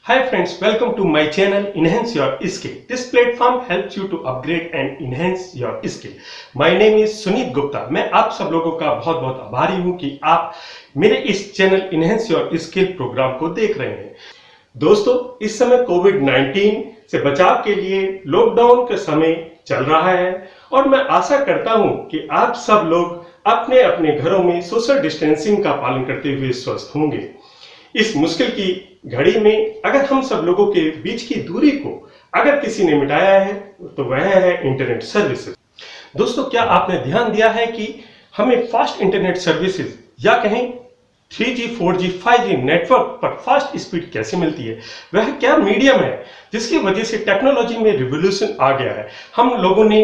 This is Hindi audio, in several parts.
Hi friends, welcome to my channel Enhance Your Skill. This platform helps you to upgrade and enhance your skill. My name is Sunit Gupta. मैं आप सब लोगों का बहुत बहुत आभारी हूं कि आप मेरे इस channel Enhance Your Skill programme को देख रहे हैं। दोस्तों, इस समय कोविड-19 से बचाव के लिए लॉकडाउन का समय चल रहा है और मैं आशा करता हूं कि आप सब लोग अपने अपने घरों में सोशल डिस्टेंसिंग का पालन करते हुए स्वस्थ होंगे। इस मुश्किल की घड़ी में अगर हम सब लोगों के बीच की दूरी को अगर किसी ने मिटाया है तो वह है इंटरनेट सर्विसेज। दोस्तों, क्या आपने ध्यान दिया है कि हमें फास्ट इंटरनेट सर्विसेज या कहें 3G, 4G, 5G नेटवर्क पर फास्ट स्पीड कैसे मिलती है? वह क्या मीडियम है जिसकी वजह से टेक्नोलॉजी में रिवॉल्यूशन आ गया है? हम लोगों ने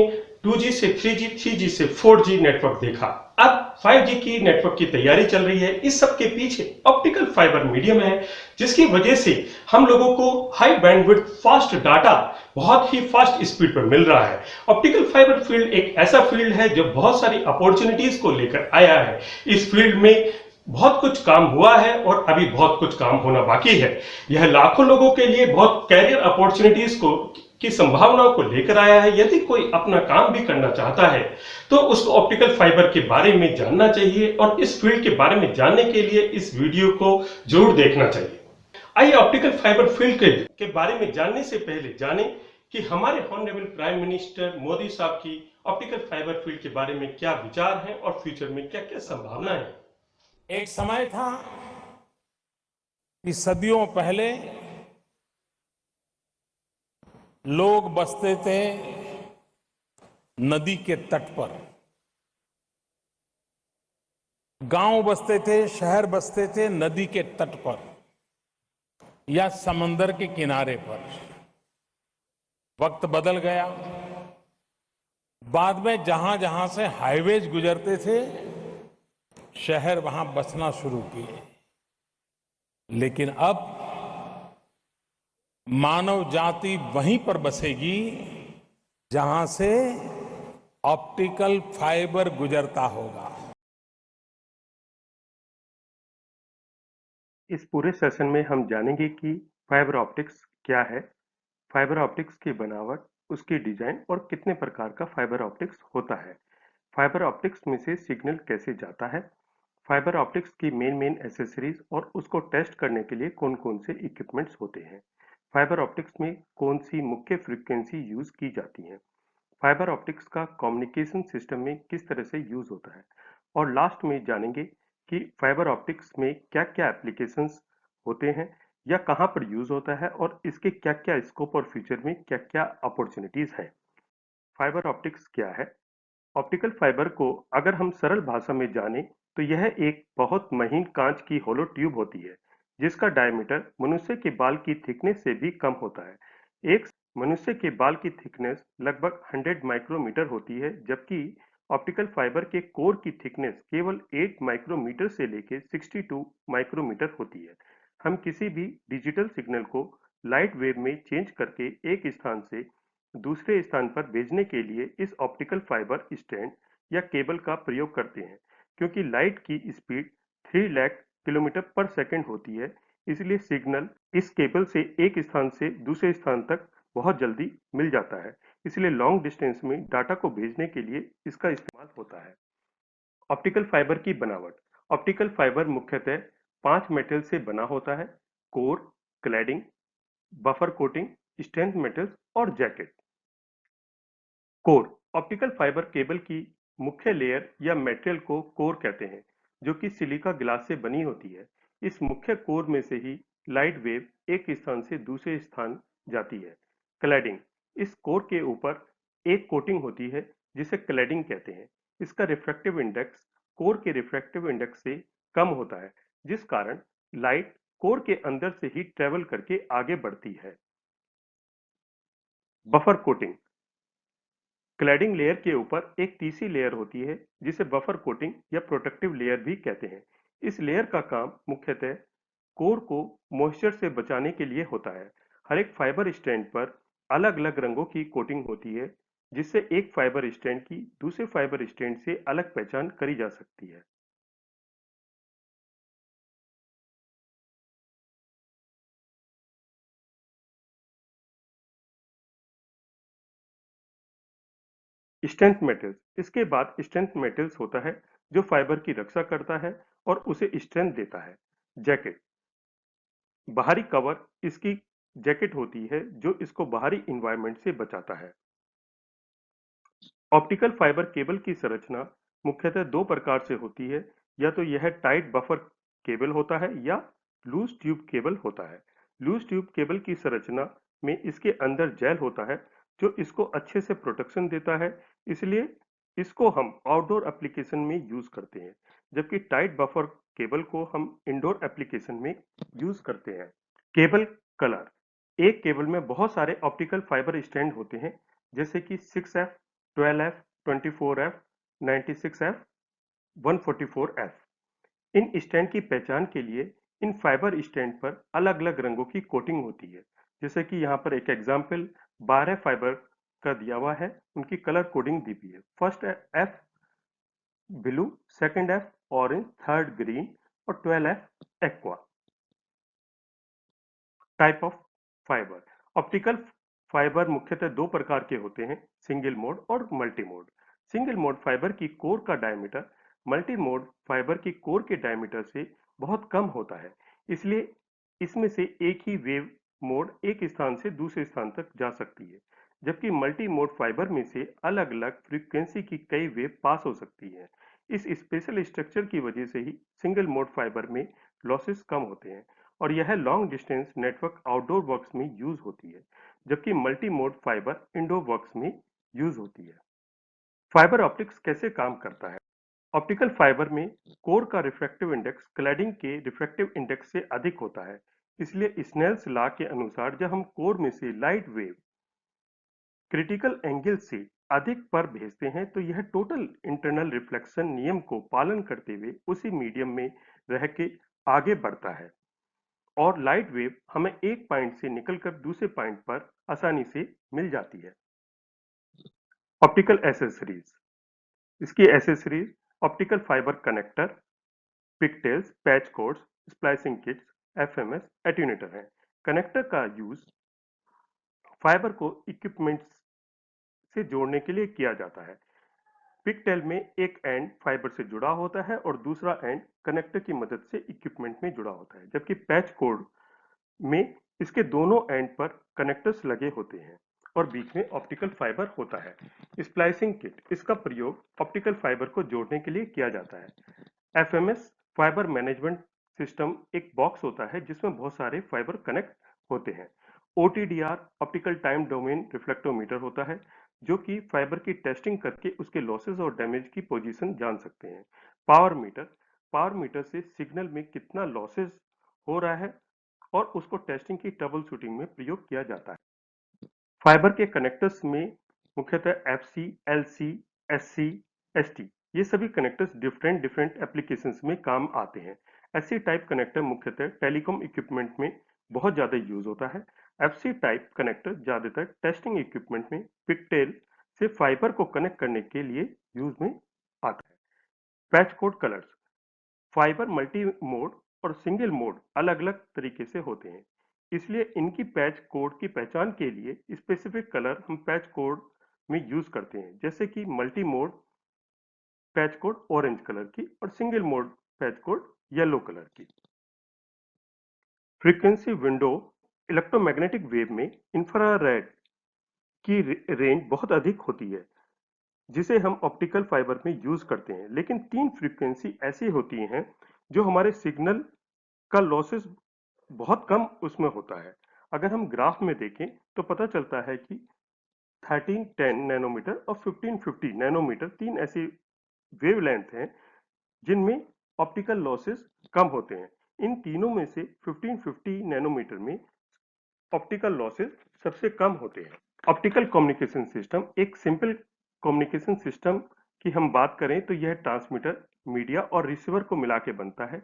2G से 3G, 3G से 4G नेटवर्क देखा, अब 5G की नेटवर्क की तैयारी चल रही है। इस सब के पीछे ऑप्टिकल फाइबर मीडियम है जिसकी वजह से हम लोगों को हाई बैंडविड्थ फास्ट डाटा बहुत ही फास्ट स्पीड पर मिल रहा है। ऑप्टिकल फाइबर फील्ड एक ऐसा फील्ड है जो बहुत सारी अपॉर्चुनिटीज को लेकर आया है। इस फील्ड में बहुत कुछ काम हुआ है और अभी बहुत कुछ काम होना बाकी है। यह लाखों लोगों के लिए बहुत कैरियर अपॉर्चुनिटीज को की संभावनाओं को लेकर आया है। यदि कोई अपना काम भी करना चाहता है तो उसको ऑप्टिकल फाइबर के बारे में जानना चाहिए और इस फील्ड के बारे में जानने के लिए इस वीडियो को जरूर देखना चाहिए। आइए ऑप्टिकल फाइबर फील्ड के बारे में जानने से पहले जानें कि हमारे ऑनरेबल प्राइम मिनिस्टर मोदी साहब की ऑप्टिकल फाइबर फील्ड के बारे में क्या विचार हैं और फ्यूचर में क्या क्या संभावना है। एक समय था कि सदियों पहले लोग बसते थे नदी के तट पर, गांव बसते थे, शहर बसते थे नदी के तट पर या समंदर के किनारे पर। वक्त बदल गया। बाद में जहां जहां से हाईवेज गुजरते थे शहर वहां बसना शुरू किए। लेकिन अब मानव जाति वहीं पर बसेगी जहां से ऑप्टिकल फाइबर गुजरता होगा। इस पूरे सेशन में हम जानेंगे कि फाइबर ऑप्टिक्स क्या है, फाइबर ऑप्टिक्स की बनावट, उसकी डिजाइन और कितने प्रकार का फाइबर ऑप्टिक्स होता है, फाइबर ऑप्टिक्स में से सिग्नल कैसे जाता है, फाइबर ऑप्टिक्स की मेन एसेसरीज और उसको टेस्ट करने के लिए कौन कौन से इक्विपमेंट्स होते हैं, फाइबर ऑप्टिक्स में कौन सी मुख्य फ्रीक्वेंसी यूज की जाती है, फाइबर ऑप्टिक्स का कम्युनिकेशन सिस्टम में किस तरह से यूज होता है और लास्ट में जानेंगे कि फाइबर ऑप्टिक्स में क्या-क्या एप्लीकेशंस होते हैं या कहां पर यूज होता है और इसके क्या-क्या स्कोप और फ्यूचर में क्या-क्या अपॉर्चुनिटीज हैं। फाइबर ऑप्टिक्स क्या है? ऑप्टिकल फाइबर को अगर हम सरल भाषा में जानें तो यह एक बहुत महीन कांच की होलो ट्यूब होती है जिसका डायमीटर मनुष्य के बाल की थिकनेस से भी कम होता है। एक मनुष्य के बाल की थिकनेस लगभग 100 माइक्रोमीटर होती है, जबकि ऑप्टिकल फाइबर के कोर की थिकनेस केवल 8 माइक्रोमीटर से लेकर 62 माइक्रोमीटर होती है। हम किसी भी डिजिटल सिग्नल को लाइट वेव में चेंज करके एक स्थान से दूसरे स्थान पर भेजने के लिए इस ऑप्टिकल फाइबर स्टैंड या केबल का प्रयोग करते हैं। क्योंकि लाइट की स्पीड 3 लाख किलोमीटर पर सेकंड होती है, इसलिए सिग्नल इस केबल से एक स्थान से दूसरे स्थान तक बहुत जल्दी मिल जाता है। इसलिए लॉन्ग डिस्टेंस में डाटा को भेजने के लिए इसका इस्तेमाल होता है। ऑप्टिकल फाइबर की बनावट। ऑप्टिकल फाइबर मुख्यतः 5 मेटल से बना होता है: core, cladding, buffer coating, strength metals और jacket. Core optical fibre cable की मुख्य लेयर या मटेरियल को कोर कहते हैं, जो कि सिलिका ग्लास से बनी होती है। इस मुख्य कोर में से ही लाइट वेव एक स्थान से दूसरे स्थान जाती है। क्लैडिंग, इस कोर के ऊपर एक कोटिंग होती है जिसे क्लैडिंग कहते हैं। इसका रिफ्रैक्टिव इंडेक्स कोर के रिफ्रैक्टिव इंडेक्स से कम होता है, जिस कारण लाइट कोर के अंदर से ही ट्रेवल करके आगे बढ़ती है। बफर कोटिंग, क्लैडिंग लेयर के ऊपर एक तीसरी लेयर होती है जिसे बफर कोटिंग या प्रोटेक्टिव लेयर भी कहते हैं। इस लेयर का काम मुख्यतः कोर को मॉइस्चर से बचाने के लिए होता है। हर एक फाइबर स्ट्रैंड पर अलग-अलग रंगों की कोटिंग होती है, जिससे एक फाइबर स्ट्रैंड की दूसरे फाइबर स्ट्रैंड से अलग पहचान करी जा सकती है। स्ट्रेंथ मेटल्स, इसके बाद स्ट्रेंथ मेटल्स होता है जो फाइबर की रक्षा करता है और उसे स्ट्रेंथ देता है। जैकेट, बाहरी कवर इसकी जैकेट होती है जो इसको बाहरी इन्वायरमेंट से बचाता है। ऑप्टिकल फाइबर केबल की संरचना मुख्यतः दो प्रकार से होती है, या तो यह टाइट बफर केबल होता है या लूज ट्यूब केबल होता है। लूज ट्यूब केबल की संरचना में इसके अंदर जेल होता है जो इसको अच्छे से प्रोटेक्शन देता है, इसलिए इसको हम आउटडोर एप्लीकेशन में यूज करते हैं, जबकि टाइट बफर केबल को हम इंडोर एप्लीकेशन में यूज करते हैं। केबल कलर, एक केबल में बहुत सारे ऑप्टिकल फाइबर स्ट्रैंड होते हैं, जैसे कि 6F, 12F, 24F, 96F, 144F। In stand की पहचान के लिए इन फाइबर स्टैंड पर अलग अलग रंगों की कोटिंग होती है, जैसे कि यहाँ पर एक एग्जाम्पल 12 फाइबर का दिया हुआ है, उनकी कलर कोडिंग दी हुई है। First F blue, second F orange, third green और 12F aqua. Type of fibre, optical fibre मुख्यतः दो प्रकार के होते हैं, सिंगल मोड और multi mode. Single mode fibre की कोर का डायमीटर मल्टी मोड फाइबर की कोर के डायमीटर से बहुत कम होता है, इसलिए इसमें से एक ही वेव मोड एक स्थान से दूसरे स्थान तक जा सकती है, जबकि मल्टी मोड फाइबर में से अलग अलग फ्रीक्वेंसी की कई वेव पास हो सकती है। इस स्पेशल स्ट्रक्चर की वजह से ही सिंगल मोड फाइबर में लॉसेस कम होते हैं और यह long distance network outdoor works में यूज होती है, जबकि multi mode fibre indoor works में यूज होती है। फाइबर ऑप्टिक्स कैसे काम करता है? ऑप्टिकल फाइबर में कोर का रिफ्रैक्टिव इंडेक्स क्लैडिंग के रिफ्रैक्टिव इंडेक्स से अधिक होता है, इसलिए स्नेल्स लॉ के अनुसार जब हम कोर में से लाइट वेव क्रिटिकल एंगल से अधिक पर भेजते हैं तो यह टोटल इंटरनल रिफ्लेक्शन नियम को पालन करते हुए उसी मीडियम में रह के आगे बढ़ता है और लाइट वेव हमें एक पॉइंट से निकलकर दूसरे पॉइंट पर आसानी से मिल जाती है। ऑप्टिकल एसेसरीज, इसकी accessories optical fibre connector, pigtails, patch cords, splicing kits, FMS, attenuator है। कनेक्टर का यूज फाइबर को इक्विपमेंट्स से जोड़ने के लिए किया जाता है। पिगटेल में एक एंड फाइबर से जुड़ा होता है और दूसरा एंड कनेक्टर की मदद से इक्विपमेंट में जुड़ा होता है, जबकि पैच कोड में इसके दोनों एंड पर कनेक्टर्स लगे होते हैं और बीच में ऑप्टिकल फाइबर होता है। स्प्लाइसिंग किट, इसका प्रयोग ऑप्टिकल फाइबर को जोड़ने के लिए किया जाता है। एफएमएस फाइबर मैनेजमेंट सिस्टम एक बॉक्स होता है जिसमें बहुत सारे फाइबर कनेक्ट होते हैं। OTDR optical time domain reflectometer होता है जो कि फाइबर की टेस्टिंग करके उसके लॉसेस और डैमेज की पोजीशन जान सकते हैं। पावर मीटर, पावर मीटर से सिग्नल में कितना लॉसेस हो रहा है और उसको टेस्टिंग की ट्रबल शूटिंग में प्रयोग किया जाता है। फाइबर के कनेक्टर्स में मुख्यतः एफसी, एलसी, एससी, एसटी, ये सभी कनेक्टर्स डिफरेंट डिफरेंट एप्लीकेशंस में काम आते हैं। एससी टाइप कनेक्टर मुख्यतः टेलीकॉम इक्विपमेंट में बहुत ज्यादा यूज होता है। एफसी टाइप कनेक्टर ज्यादातर टेस्टिंग इक्विपमेंट में पिगटेल से फाइबर को कनेक्ट करने के लिए यूज में आता है। Patch code colours, fibre multi mode और सिंगल मोड अलग अलग तरीके से होते हैं, इसलिए इनकी पैच कोड की पहचान के लिए स्पेसिफिक कलर हम पैच कोड में यूज करते हैं, जैसे कि multi mode patch code orange colour की और single mode patch code yellow colour की। फ्रीक्वेंसी विंडो, इलेक्ट्रोमैग्नेटिक वेव में इंफ्रारेड की रेंज बहुत अधिक होती है जिसे हम ऑप्टिकल फाइबर में यूज करते हैं, लेकिन तीन फ्रीक्वेंसी ऐसी होती हैं जो हमारे सिग्नल का लॉसेस बहुत कम उसमें होता है। अगर हम ग्राफ में देखें तो पता चलता है कि 1310 नैनोमीटर और 1550 नैनोमीटर तीन ऐसी वेवलेंथ हैं जिनमें ऑप्टिकल लॉसेस कम होते हैं। इन तीनों में से 1550 नैनोमीटर में ऑप्टिकल लॉसेस सबसे कम होते हैं। ऑप्टिकल कम्युनिकेशन सिस्टम एक सिंपल कम्युनिकेशन सिस्टम की हम बात करें तो यह ट्रांसमीटर, मीडिया और रिसीवर को मिला के बनता है।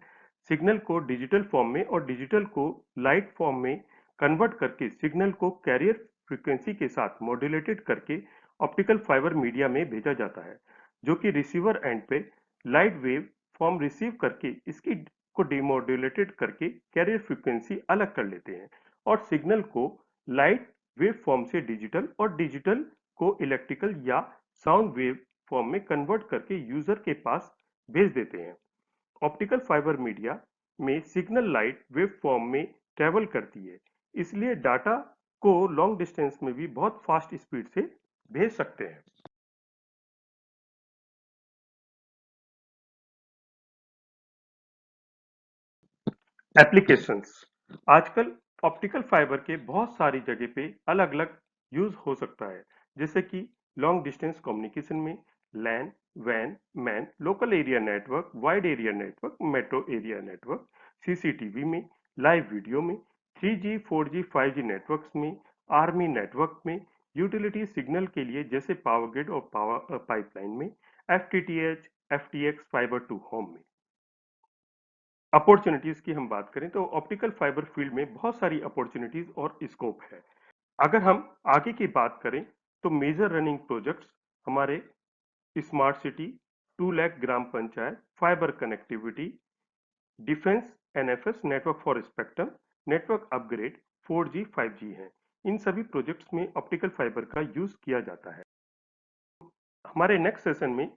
सिग्नल को डिजिटल फॉर्म में और डिजिटल को लाइट फॉर्म में कन्वर्ट करके सिग्नल को कैरियर फ्रीक्वेंसी के साथ मॉड्यूलेटेड करके ऑप्टिकल फाइबर मीडिया में भेजा जाता है, जो कि रिसीवर एंड पे लाइट वेव फॉर्म रिसीव करके इसकी को डिमॉड्यूलेटेड करके कैरियर फ्रीक्वेंसी अलग कर लेते हैं और सिग्नल को लाइट वेव फॉर्म से डिजिटल और डिजिटल को इलेक्ट्रिकल या साउंड वेव फॉर्म में कन्वर्ट करके यूजर के पास भेज देते हैं। ऑप्टिकल फाइबर मीडिया में सिग्नल लाइट वेव फॉर्म में ट्रेवल करती है, इसलिए डाटा को लॉन्ग डिस्टेंस में भी बहुत फास्ट स्पीड से भेज सकते हैं। एप्लीकेशंस। आजकल ऑप्टिकल फाइबर के बहुत सारी जगह पे अलग-अलग यूज हो सकता है, जैसे कि लॉन्ग डिस्टेंस कम्युनिकेशन में लैन, वैन, MAN, local area network, wide area network, metro area network, CCTV में, लाइव वीडियो में, 3G, 4G, 5G नेटवर्क्स में, आर्मी नेटवर्क में, यूटिलिटी सिग्नल के लिए जैसे पावर ग्रिड और पावर पाइपलाइन में, FTTH, FTX, fibre to home में। अपॉर्चुनिटीज की हम बात करें तो ऑप्टिकल फाइबर फील्ड में बहुत सारी अपॉर्चुनिटीज और स्कोप है। अगर हम आगे की बात करें तो मेजर रनिंग प्रोजेक्ट्स हमारे smart city, 2 lakh gram panchayat, fibre connectivity, defence, NFS network for spectrum, network upgrade, 4G, 5G हैं। इन सभी प्रोजेक्ट्स में ऑप्टिकल फाइबर का यूज किया जाता है। हमारे नेक्स्ट सेशन में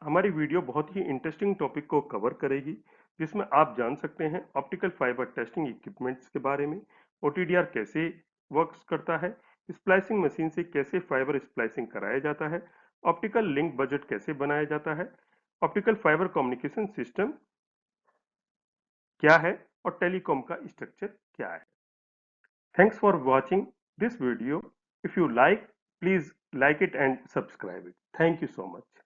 हमारी वीडियो बहुत ही इंटरेस्टिंग टॉपिक को कवर करेगी, जिसमें आप जान सकते हैं ऑप्टिकल फाइबर टेस्टिंग इक्विपमेंट्स के बारे में, ओटीडीआर कैसे वर्क्स करता है, स्प्लाइसिंग मशीन से कैसे फाइबर स्प्लाइसिंग कराया जाता है, ऑप्टिकल लिंक बजट कैसे बनाया जाता है, ऑप्टिकल फाइबर कम्युनिकेशन सिस्टम क्या है और टेलीकॉम का स्ट्रक्चर क्या है। Thanks for watching this video. If you like, please like it and subscribe it. Thank you so much.